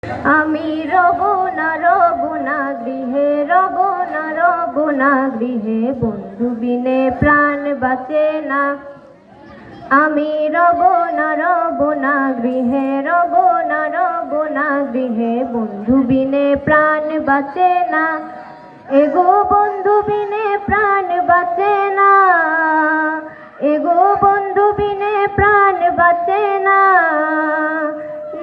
আমি রব না গৃহে, রব না গৃহে, বন্ধু বিনে প্রাণ বাঁচে না। আমি রব না গৃহে, রব না গৃহে, বন্ধু বিনে প্রাণ বাঁচে না। এগো বন্ধু বিনে প্রাণ বাঁচে না, এগো বন্ধু বিনে প্রাণ বাঁচে না।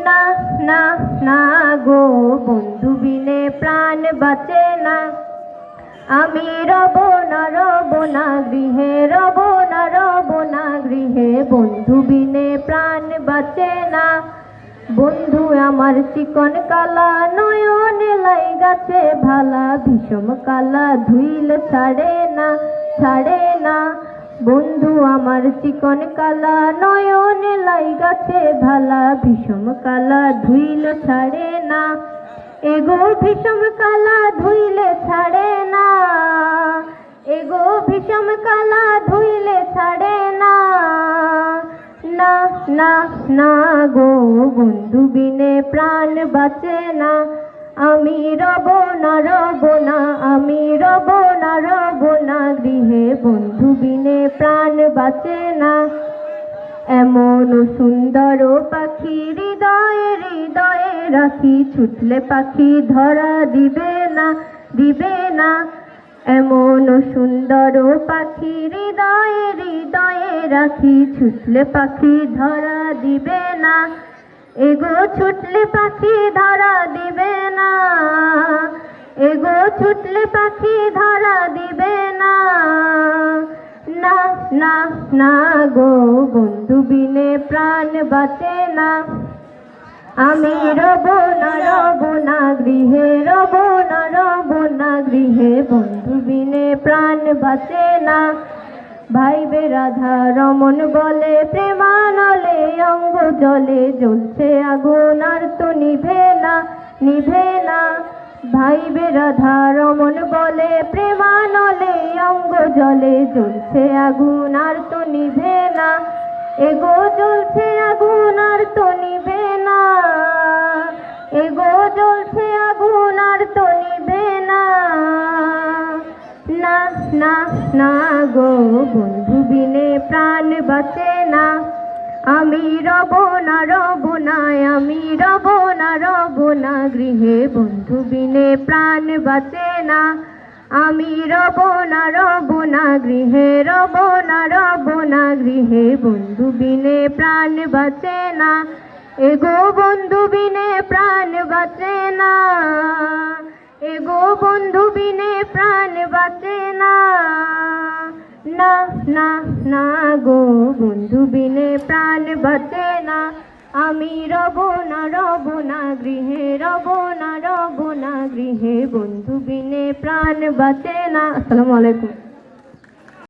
না না না গো, বন্ধু বিনে প্রাণ বাঁচে না। আমি রব না গৃহে, রব না গৃহে, বন্ধু বিনে প্রাণ বাঁচে না। বন্ধু আমার চিকন কালা, নয়নে লাই গাছে ভালা, ভীষণ কালা ধুইল ছাড়ে না, ছাড়ে না। বন্ধু আমার চিকন কালা, নয়নে লাই গাছে ভালা, ভীষণ কালা ধুইল ছাড়ে না। এগো ভীষণ কালা ধুইলে ছাড়ে না, এগো ভীষণ কালা ধুইলে ছাড়ে না। না না না গো, বন্ধু বিনে প্রাণ বাঁচে না। আমি রব না, আমি রব না গৃহে, বন্ধু বিনে প্রাণ বাঁচে না। এমন সুন্দর পাখি হৃদয়ে হৃদয়ে রাখি, ছুটলে পাখি ধরা দিবে না, দিবে না। এমন সুন্দর পাখি হৃদয়ে হৃদয়ে রাখি, ছুটলে পাখি ধরা দিবে না। এগো ছুটলে পাখি ধরা দিবে না, এগো ছুটলে পাখি ধরা দিবে না। না না না গো, বন্ধু বিনে প্রাণ বাঁচে না। আমি রব না গৃহে, রব না গৃহে, বন্ধু বিনে প্রাণ বাঁচে না। ভাইবে রাধা রমন বলে, প্রেমানলে অঙ্গ জলে, জ্বলছে আগুন আর তো নিভে না, নিভে না। ভাইবে রাধা রমন বলে, প্রেমানলে অঙ্গ জলে, জ্বলছে আগুন আর তো নিভে না। এগো জ্বলছে আগুন আর তো নিভে না, এগো জ্বলছে আগুন আর তো নিভে না। না না না গো, বন্ধু বিনে প্রাণ বাঁচে না। আমি রব না, আমি রব না গৃহে, বন্ধু বিনে প্রাণ বাঁচে না। আমি রব না গৃহে, রব না গৃহে, বন্ধু বিনে প্রাণ বাঁচে না। এগো বন্ধু বিনে প্রাণ বাঁচে না, এগো বন্ধু বিনে প্রাণ বাঁচে না। না না না গো, বন্ধু বিনে প্রাণ বাঁচে না। আমি রব না গৃহে, রব না গৃহে, বন্ধু বিনে প্রাণ বাঁচে না। আসসালামু আলাইকুম।